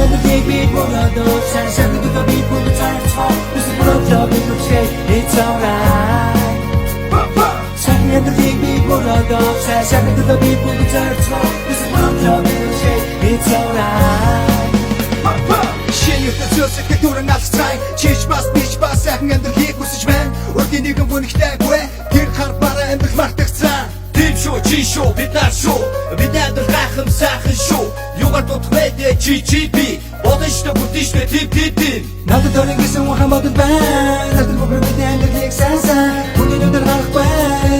Change me for the door, change me to the people who try to talk. This is what I'm talking about, it's alright. Change me for the door, change me to the people who try to talk. This is what I'm talking about, it's alright. Шинийхтэй зүйлсээ түрэн алцрай чиж бас бич бас ахин амьдралыг хүсэж байна. Урдын нэгэн бүнэгтэйгүй тэр хар бараа амьдрал мартагцсан. Тэм шүү чи шүү бид нар шүү бид нар гайхам сайхан шүү юугаар дутвэдэ чи би бодоштой бүтиштэй тип Надад төрөнгөсөн хамаатай байна. Надад бүгд бид амьдралыг сайн хүний өдөр гарахгүй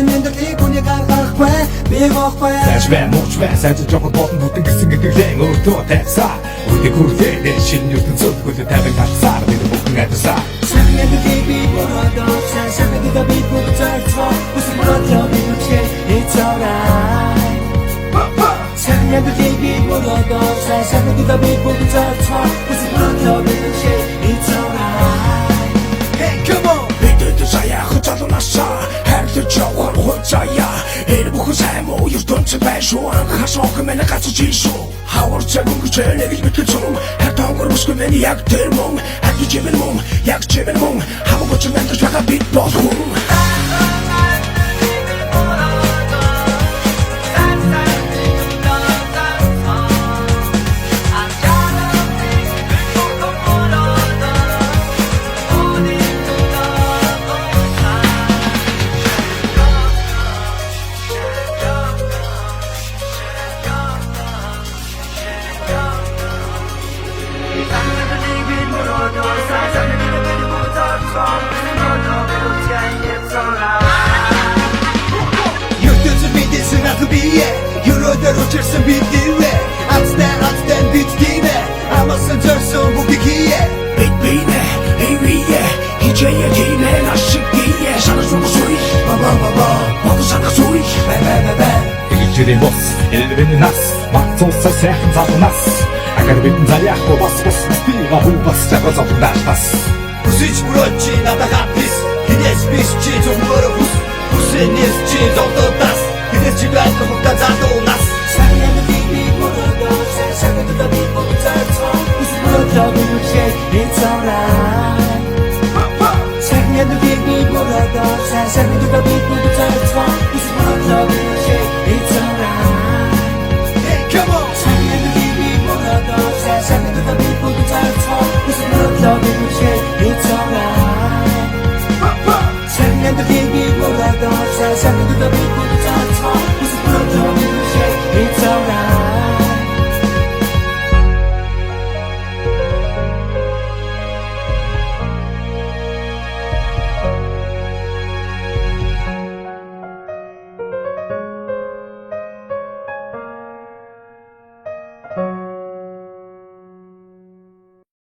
амьдралыг хүний гарахгүй би гохгүй. Сайжвэ муучвэ сайж жоохон бодон бүтэн гисэн гэрлэн өөртөө тайсаа үдик хүрдээ шинэ ертөнцөд бүлэ тавин тасаар бид бүхэн адсаа. Change the people who don't change the people who try to talk. This is what I'm talking about, it's alright. Change the people who don't change the people who try to talk. This is what I'm talking about, it's alright. Hey come on Бидэд заяа хөтөлнөсө хайрлаж явах хуцая эр бүхэн сайн муу ертөнцөд байна шүү анхаас охин минь гацж ийшүү хавар цагөнгөч нэг л битгэж юм хатан гөрөсгөө миний яг тэр мөн хатж юм мөн яг чимэн мөн хавгоч мэн гэж байгаа бит болсон. ертөнцөд мэдээсэн ах бие ерөөдөр учирсан бидээ Атстан битгийвэ амасан зорсон бүгдийе Битбинэ эвие хичээе гинэ нашигие шанасуу суй баба бодсанга суй бэ Игчэрийн бос элвэн нас мацууса сайхан залнаас агаар бидэн заяахгүй бас тига хубас чагаасаа Хүсэж бүрочи надад хапис хинээс биш чи зөвхөн хүс хүсэнээс чи зовдодас хинээс чи гайхах хугацаа задуунаас Change the people who don't change the people who try to talk. This is what I'm talking about, it's alright. Change the people who don't change the people who try to talk. This is what I'm talking about, it's alright. Hey come on Change the people who don't change the people who try to talk. This is what I'm talking about, it's alright. Change the people who don't change the